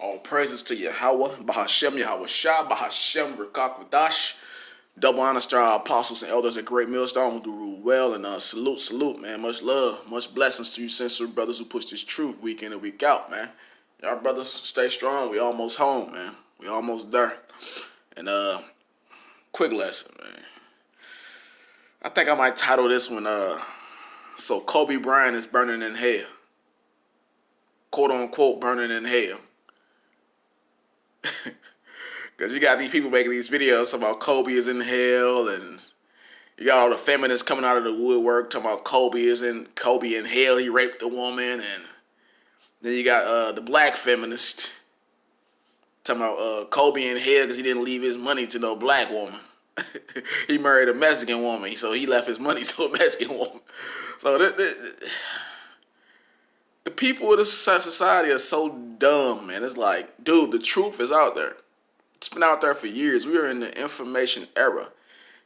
All praises to Yahweh, Bahashem, Yahweh Shah, Bahashem, Rakakwadash. Double honors to our apostles and elders at Great Millstone who do rule well. And salute, man. Much love, much blessings to you sincere brothers who push this truth week in and week out, man. Y'all brothers, stay strong. We almost home, man. We almost there. And quick lesson, man. I think I might title this one, so Kobe Bryant is burning in hell. Quote unquote burning in hell. Because you got these people making these videos about Kobe is in hell, and you got all the feminists coming out of the woodwork talking about Kobe in hell, he raped a woman, and then you got the black feminist talking about Kobe in hell because he didn't leave his money to no black woman. He married a Mexican woman, so he left his money to a Mexican woman. So the people of this society are so dumb, man. It's like, dude, the truth is out there. It's been out there for years. We are in the information era.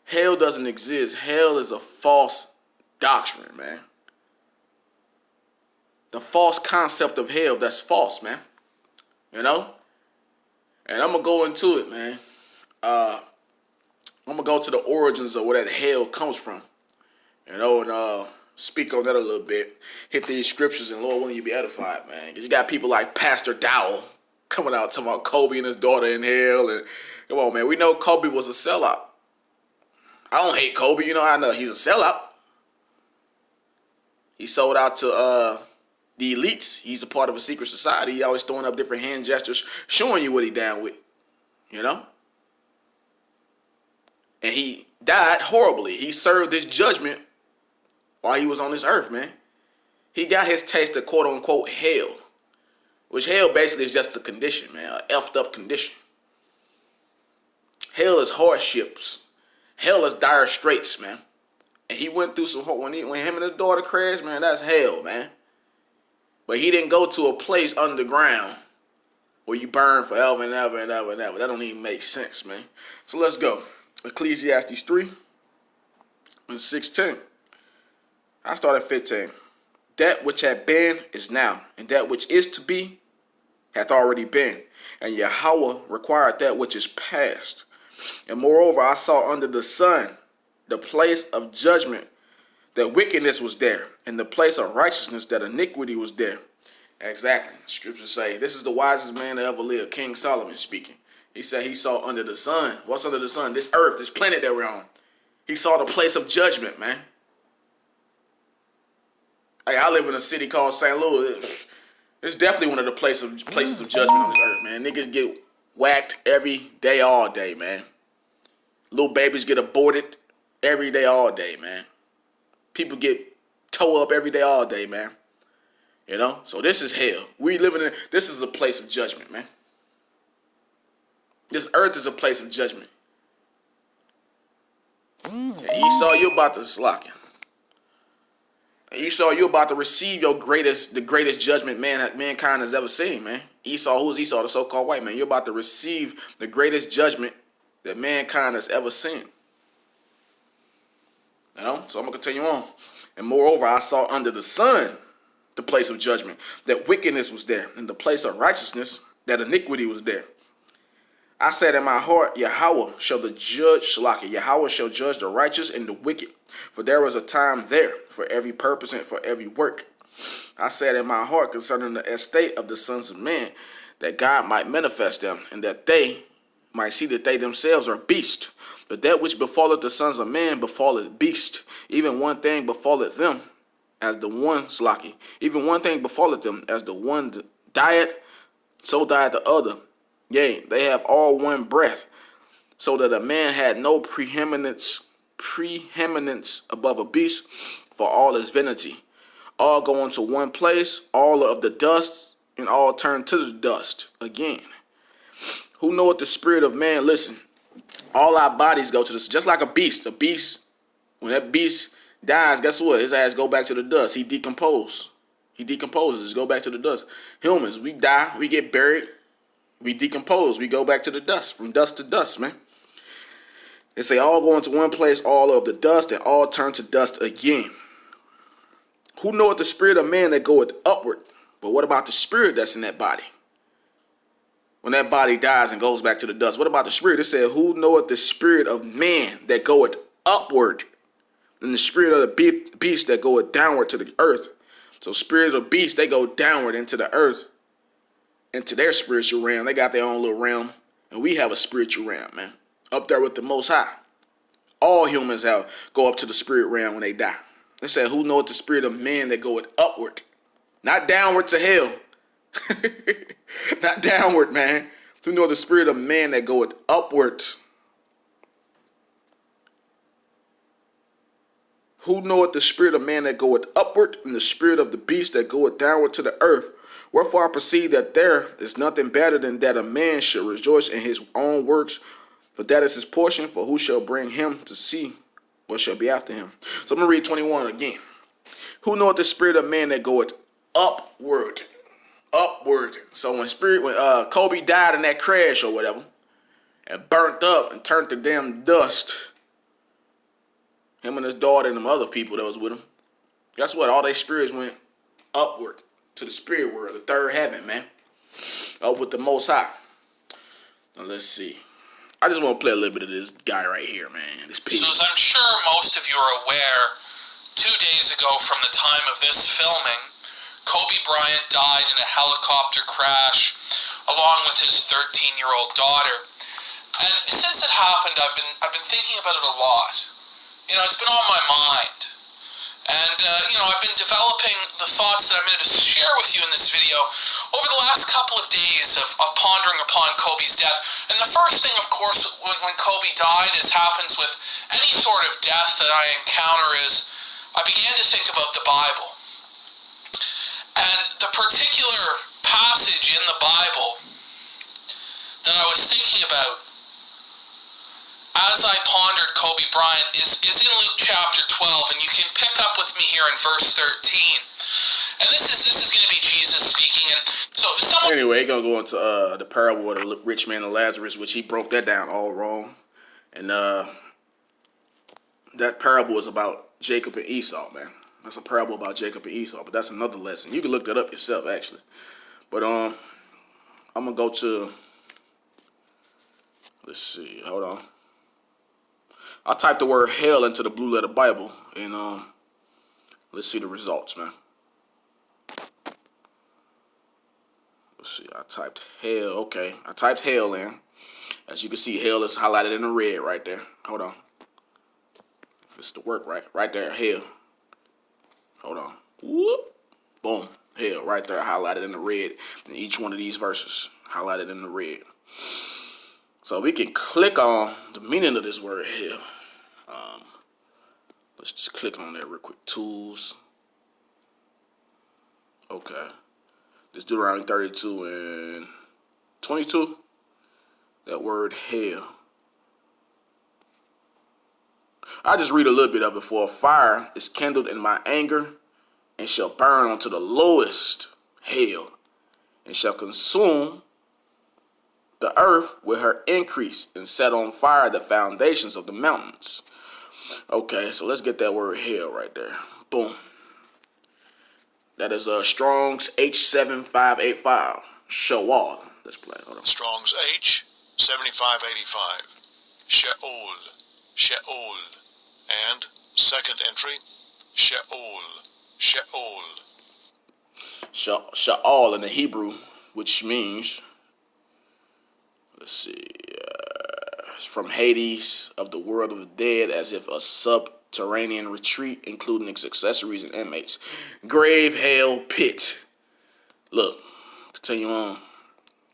Hell doesn't exist. Hell is a false doctrine, man. The false concept of hell, that's false, man. You know? And I'm going to go into it, man. I'm going to go to the origins of where that hell comes from. You know, and speak on that a little bit. Hit these scriptures, and Lord willing, you be edified, man. Because you got people like Pastor Dowell coming out talking about Kobe and his daughter in hell. And come on, man. We know Kobe was a sellout. I don't hate Kobe. You know, I know he's a sellout. He sold out to the elites. He's a part of a secret society. He always throwing up different hand gestures, showing you what he down with. You know? And he died horribly. He served his judgment while he was on this earth, man. He got his taste of quote-unquote hell. Which hell basically is just a condition, man. An effed up condition. Hell is hardships. Hell is dire straits, man. And he went through some, when him and his daughter crashed, man, that's hell, man. But he didn't go to a place underground where you burn forever and ever and ever and ever. That don't even make sense, man. So let's go. Ecclesiastes 3 and 16. I start at 15. That which had been is now, and that which is to be hath already been. And Yahweh required that which is past. And moreover, I saw under the sun the place of judgment, that wickedness was there, and the place of righteousness, that iniquity was there. Exactly. Scriptures say, this is the wisest man that ever lived, King Solomon speaking. He said he saw under the sun. What's under the sun? This earth, this planet that we're on. He saw the place of judgment, man. Hey, I live in a city called St. Louis. It's definitely one of the places of judgment on this earth, man. Niggas get whacked every day, all day, man. Little babies get aborted every day, all day, man. People get towed up every day, all day, man. You know? So this is hell. This is a place of judgment, man. This earth is a place of judgment. And Esau, you're about to slack it. Esau, you're about to receive the greatest judgment mankind has ever seen, man. Esau, who's Esau? The so-called white man. You're about to receive the greatest judgment that mankind has ever seen. You know? So I'm going to continue on. And moreover, I saw under the sun the place of judgment, that wickedness was there, and the place of righteousness, that iniquity was there. I said in my heart, Yahweh shall judge the righteous and the wicked. For there was a time there for every purpose and for every work. I said in my heart concerning the estate of the sons of men, that God might manifest them, and that they might see that they themselves are beasts. But that which befalleth the sons of men befalleth beast. Even one thing befalleth them as the one Even one thing befalleth them as the one dieth, so dieth the other. Yea, they have all one breath, so that a man had no preeminence above a beast, for all is vanity. All go into one place, all of the dust, and all turn to the dust again. Who knoweth the spirit of man? Listen, all our bodies go to this, just like a beast. A beast, when that beast dies, guess what? His ass go back to the dust. He decomposes. Go back to the dust. Humans, we die, we get buried. We decompose. We go back to the dust, from dust to dust, man. They say all go into one place, all of the dust, and all turn to dust again. Who knoweth the spirit of man that goeth upward? But what about the spirit that's in that body? when that body dies and goes back to the dust. What about the spirit? It said, who knoweth the spirit of man that goeth upward, and the spirit of the beast that goeth downward to the earth. So spirits of beasts, they go downward into the earth, into their spiritual realm. They got their own little realm, and we have a spiritual realm, man, up there with the Most High. All humans go up to the spirit realm when they die. They said, who knoweth the spirit of man that goeth upward, not downward to hell. Not downward, man. Who know the spirit of man that goeth upward? Who knoweth the spirit of man that goeth upward, and the spirit of the beast that goeth downward to the earth? Wherefore I perceive that there is nothing better than that a man should rejoice in his own works, for that is his portion, for who shall bring him to see what shall be after him? So I'm going to read 21 again. Who knoweth the spirit of man that goeth upward? Upward. So when Kobe died in that crash or whatever, and burnt up and turned to damn dust, him and his daughter and them other people that was with him, guess what? All their spirits went upward to the spirit world, the third heaven, man. Up with the Most High. Now let's see. I just want to play a little bit of this guy right here, man. This pig. So as I'm sure most of you are aware, 2 days ago from the time of this filming, Kobe Bryant died in a helicopter crash along with his 13-year-old daughter. And since it happened, I've been thinking about it a lot. You know, it's been on my mind. And, I've been developing the thoughts that I'm going to share with you in this video over the last couple of days of pondering upon Kobe's death. And the first thing, of course, when Kobe died, as happens with any sort of death that I encounter, is I began to think about the Bible. And the particular passage in the Bible that I was thinking about as I pondered Kobe Bryant is in Luke chapter 12, and you can pick up with me here in verse 13. And this is going to be Jesus speaking. And so anyway, going to go into the parable of the rich man and Lazarus, which he broke that down all wrong. And that parable is about Jacob and Esau, man. That's a parable about Jacob and Esau, but that's another lesson. You can look that up yourself, actually. But I'm going to go to, let's see, hold on. I typed the word hell into the Blue Letter Bible, and let's see the results, man. Let's see, I typed hell, okay. I typed hell in. As you can see, hell is highlighted in the red right there. Hold on. If it's to work right there, hell. Hold on. Whoop. Boom. Hell, right there, highlighted in the red. And each one of these verses highlighted in the red. So we can click on the meaning of this word hell. Let's just click on that real quick. Tools. Okay. This Deuteronomy 32 and 22. That word hell. I just read a little bit of it. For a fire is kindled in my anger, and shall burn unto the lowest hell, and shall consume the earth with her increase, and set on fire the foundations of the mountains. Okay, so let's get that word hell right there. Boom. That is Strong's H7585. Sheol. Let's play. Hold on. Strong's H7585. Sheol. And second entry, Sheol. Sheol in the Hebrew, which means, let's see, it's from Hades, of the world of the dead, as if a subterranean retreat, including its accessories and inmates. Grave, hell, pit. Look, continue on.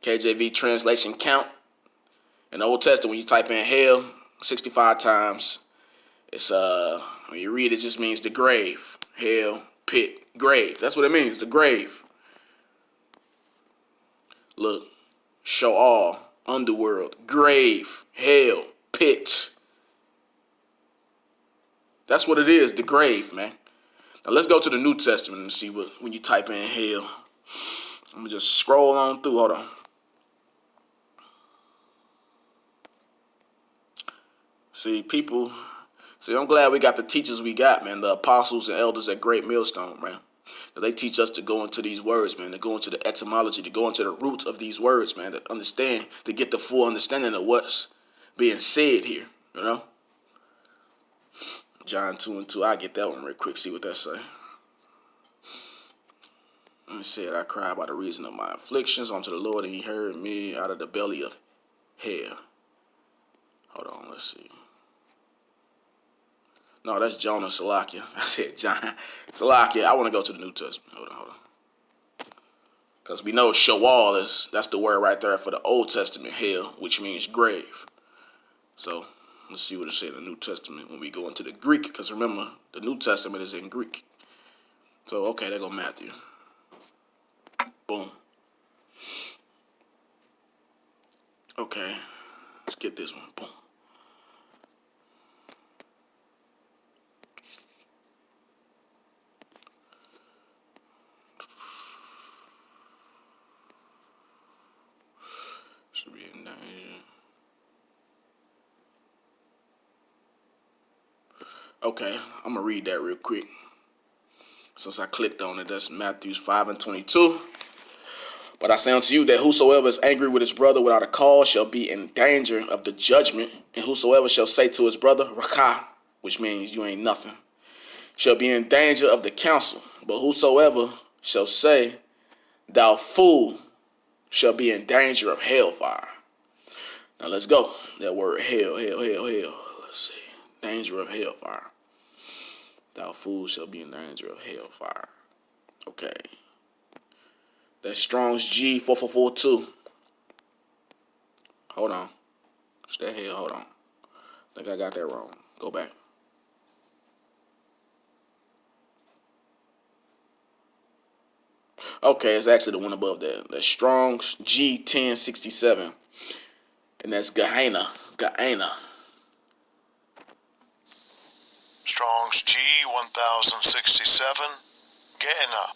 KJV translation count. In the Old Testament, when you type in hell 65 times, it's when you read it, just means the grave. Hell, pit, grave. That's what it means, the grave. Look, Sheol, underworld, grave, hell, pit. That's what it is, the grave, man. Now let's go to the New Testament and see what when you type in hell. I'm gonna just scroll on through. Hold on. See, I'm glad we got the teachers we got, man. The apostles and elders at Great Millstone, man. They teach us to go into these words, man, to go into the etymology, to go into the roots of these words, man, to understand, to get the full understanding of what's being said here, you know? John 2:2, I get that one real quick, see what that say. It said, I cried by the reason of my afflictions unto the Lord, and he heard me out of the belly of hell. Hold on, let's see. No, that's Jonah Salakia. I said John Salakia. I want to go to the New Testament. Hold on. Because we know Sheol that's the word right there for the Old Testament, hell, which means grave. So let's see what it says in the New Testament when we go into the Greek. Because remember, the New Testament is in Greek. So, okay, there go Matthew. Boom. Okay, let's get this one. Boom. Should be in danger. Okay, I'm going to read that real quick. Since I clicked on it, that's Matthew 5:22. But I say unto you that whosoever is angry with his brother without a cause shall be in danger of the judgment. And whosoever shall say to his brother, Rakah, which means you ain't nothing, shall be in danger of the council. But whosoever shall say, thou fool, shall be in danger of hellfire. Now let's go. That word hell. Let's see. Danger of hellfire. Thou fool shall be in danger of hellfire. Okay. That's Strong's G 4442. Hold on. It's that hell. Hold on. I think I got that wrong. Go back. Okay, it's actually the one above that. That's Strong's G 1067. And that's Gehenna. Strong's G 1067. Gehenna.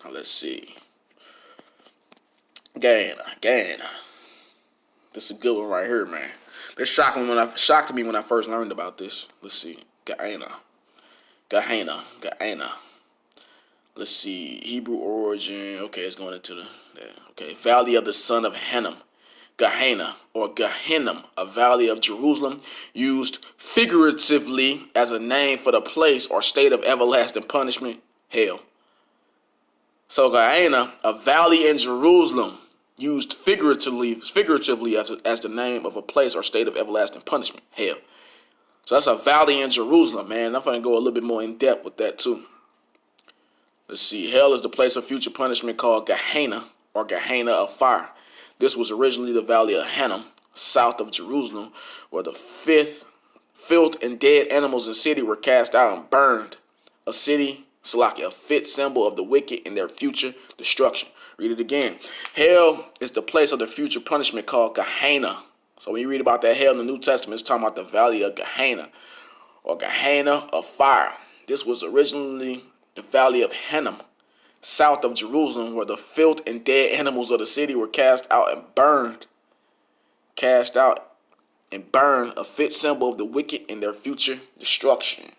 Now let's see. Gehenna. This is a good one right here, man. This shocked me when I first learned about this. Let's see. Gehenna. Let's see. Hebrew origin. Okay, it's going into okay. Valley of the son of Hinnom. Gehenna or Gehenna, a valley of Jerusalem, used figuratively as a name for the place or state of everlasting punishment, hell. So Gehenna, a valley in Jerusalem, used figuratively as the name of a place or state of everlasting punishment, hell. So that's a valley in Jerusalem, man. I'm going to go a little bit more in depth with that too. Let's see. Hell is the place of future punishment called Gehenna or Gehenna of fire. This was originally the valley of Hinnom, south of Jerusalem, where the filth and dead animals in the city were cast out and burned. A city, Salakia, a fit symbol of the wicked and their future destruction. Read it again. Hell is the place of the future punishment called Gehenna. So when you read about that hell in the New Testament, it's talking about the valley of Gehenna or Gehenna of fire. This was originally the valley of Hinnom, south of Jerusalem, where the filth and dead animals of the city were cast out and burned. A fit symbol of the wicked and their future destruction.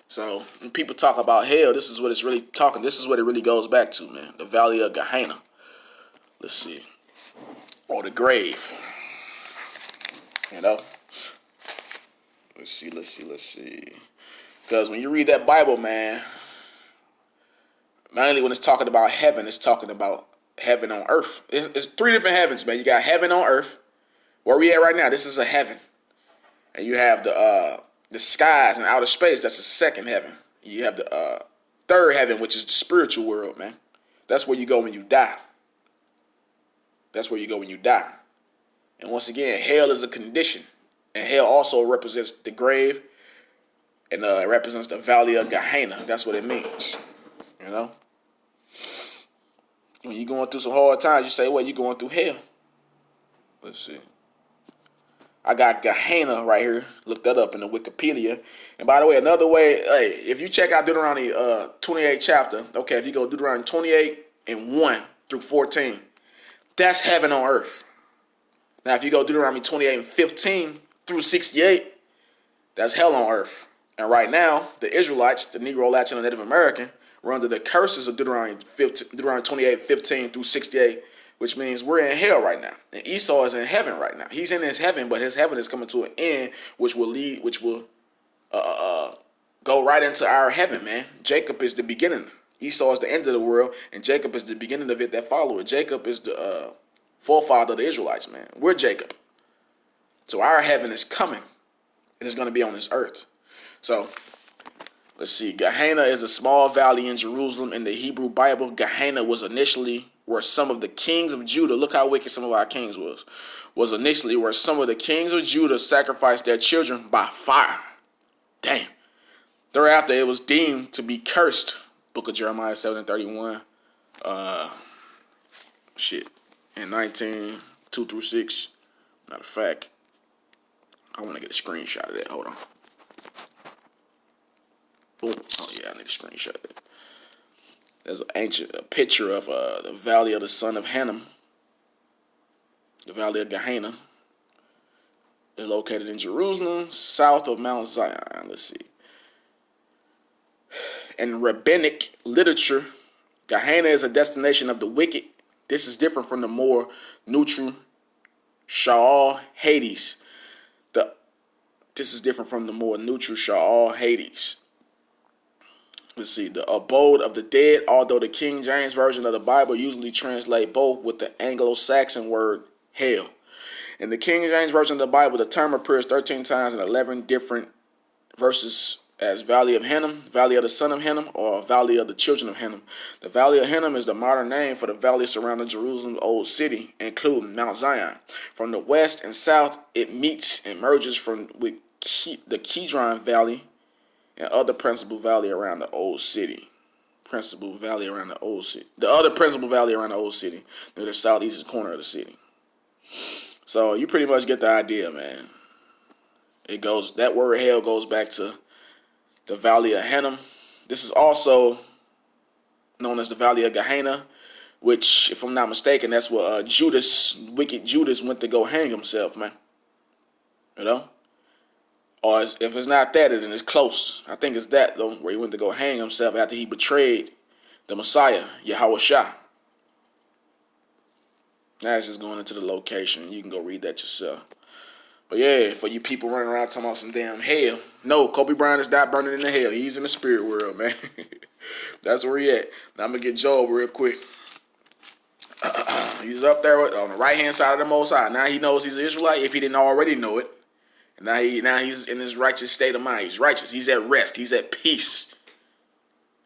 So when people talk about hell, this is what it's really talking. This is what it really goes back to, man. The valley of Gehenna. Let's see. Or the grave. You know? Let's see. Because when you read that Bible, man, mainly when it's talking about heaven, it's talking about heaven on earth. It's three different heavens, man. You got heaven on earth. Where we at right now, this is a heaven. And you have the skies and outer space, that's the second heaven. You have the third heaven, which is the spiritual world, man. That's where you go when you die. And once again, hell is a condition. And hell also represents the grave. And it represents the valley of Gehenna. That's what it means. You know? When you're going through some hard times, you say, well, you're going through hell. Let's see. I got Gehenna right here. Look that up in the Wikipedia. And by the way, another way, hey, if you check out Deuteronomy 28 chapter, okay, if you go Deuteronomy 28 and 1 through 14, that's heaven on earth. Now, if you go Deuteronomy 28 and 15 through through 68, that's hell on earth. And right now, the Israelites, the Negro, Latino, and Native American, were under the curses of Deuteronomy 28:15 through 68, which means we're in hell right now. And Esau is in heaven right now. He's in his heaven, but his heaven is coming to an end, which will go right into our heaven, man. Jacob is the beginning. Esau is the end of the world, and Jacob is the beginning of it that follow it. Jacob is the forefather of the Israelites, man. We're Jacob. So our heaven is coming, and it's going to be on this earth. So, let's see. Gehenna is a small valley in Jerusalem. In the Hebrew Bible, Gehenna was initially where some of the kings of Judah, look how wicked some of our kings was initially where some of the kings of Judah sacrificed their children by fire. Damn. Thereafter, it was deemed to be cursed. Book of Jeremiah 7:31. In 19, 2 through 6. Matter of fact, I want to get a screenshot of that. Hold on. Boom. Oh, yeah, I need a screenshot of that. There's a picture of the valley of the son of Hinnom. The valley of Gehenna. They're located in Jerusalem, south of Mount Zion. Let's see. In rabbinic literature, Gehenna is a destination of the wicked. This is different from the more neutral Sheol Hades. This is different from the more neutral Sheol Hades. Let's see, the abode of the dead, although the King James Version of the Bible usually translate both with the Anglo-Saxon word hell. In the King James Version of the Bible, the term appears 13 times in 11 different verses as Valley of Hinnom, Valley of the Son of Hinnom, or Valley of the Children of Hinnom. The Valley of Hinnom is the modern name for the valley surrounding Jerusalem's old city, including Mount Zion. From the west and south, it meets and merges with the Kidron Valley and other principal valley around the old city. The other principal valley around the old city, near the southeastern corner of the city. So you pretty much get the idea, man. That word hell goes back to the Valley of Hinnom. This is also known as the Valley of Gehenna, which, if I'm not mistaken, that's where wicked Judas went to go hang himself, man. You know? Or if it's not that, then it's close. I think it's that, though, where he went to go hang himself after he betrayed the Messiah, Yahweh Shah. That's just going into the location. You can go read that yourself. But yeah, for you people running around talking about some damn hell. No, Kobe Bryant is not burning in the hell. He's in the spirit world, man. That's where he at. Now I'm going to get Job real quick. He's up there on the right-hand side of the Most High. Now he knows he's an Israelite if he didn't already know it. And now he's in his righteous state of mind. He's righteous. He's at rest. He's at peace.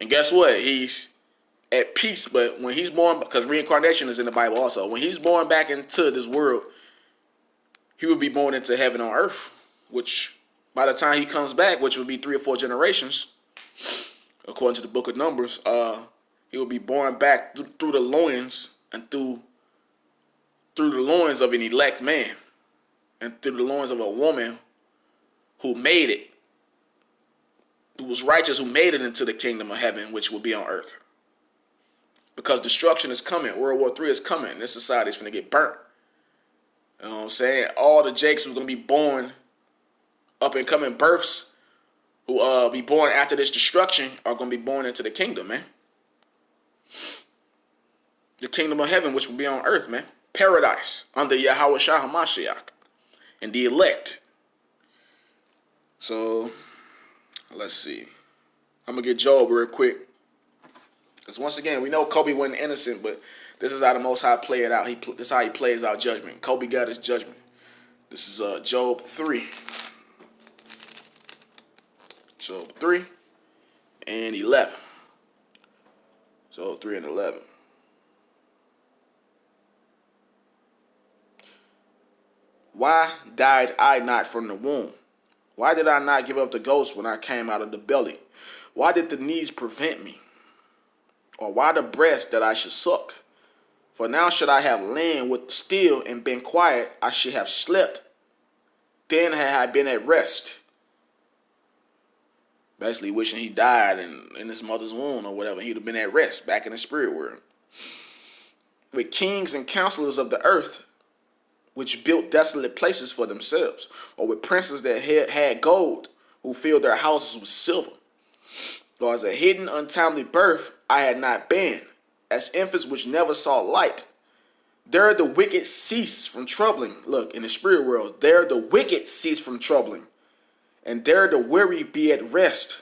And guess what? He's at peace. But when he's born, because reincarnation is in the Bible also, when he's born back into this world, he will be born into heaven on earth, which by the time he comes back, which will be 3 or 4 generations, according to the book of Numbers, he will be born back through the loins and through the loins of an elect man and through the loins of a woman who made it, who was righteous, who made it into the kingdom of heaven, which will be on earth. Because destruction is coming. World War III is coming. This society is going to get burnt. You know what I'm saying? All the Jakes who's going to be born, up and coming births, who be born after this destruction are going to be born into the kingdom, man. The kingdom of heaven, which will be on earth, man. Paradise under Yahweh Shah HaMashiach and the elect. So, let's see. I'm going to get Job real quick. Because once again, we know Kobe wasn't innocent, but this is how the Most High play it out. This is how he plays out judgment. Kobe got his judgment. This is Job 3. Job 3 and 11. Job 3 and 11. Why died I not from the womb? Why did I not give up the ghost when I came out of the belly? Why did the knees prevent me? Or why the breast that I should suck? For now should I have lain with still and been quiet, I should have slept. Then had I been at rest. Basically wishing he died in his mother's womb or whatever. He'd have been at rest back in the spirit world. With kings and counselors of the earth, which built desolate places for themselves, or with princes that had gold, who filled their houses with silver. Or as a hidden, untimely birth, I had not been, as infants which never saw light. There the wicked cease from troubling. Look, in the spirit world, there the wicked cease from troubling, and there the weary be at rest.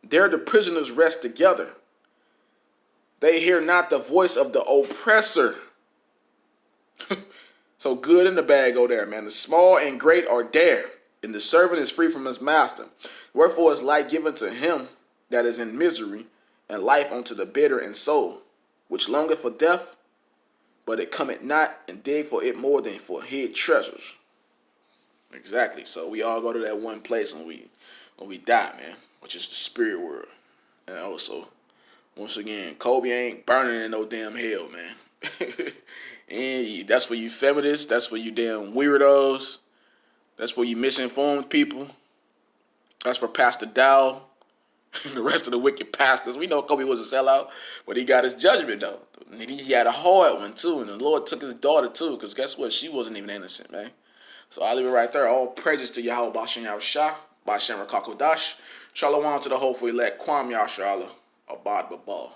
There the prisoners rest together. They hear not the voice of the oppressor. So good and the bad go there, man. The small and great are there, and the servant is free from his master. Wherefore is light given to him that is in misery, and life unto the bitter in soul, which longeth for death, but it cometh not, and dig for it more than for hid treasures. Exactly. So we all go to that one place when we die, man, which is the spirit world. And also, once again, Kobe ain't burning in no damn hell, man. And that's for you feminists. That's for you damn weirdos. That's for you misinformed people. That's for Pastor Dow and the rest of the wicked pastors. We know Kobe was a sellout, but he got his judgment, though. And he had a hard one, too. And the Lord took his daughter, too, because guess what? She wasn't even innocent, man. So I'll leave it right there. All praises to Yahweh Bashem Yahushua, Bashem Rakakodash. Shalom to the hopeful elect, Kwam Yashala, Abad Babal.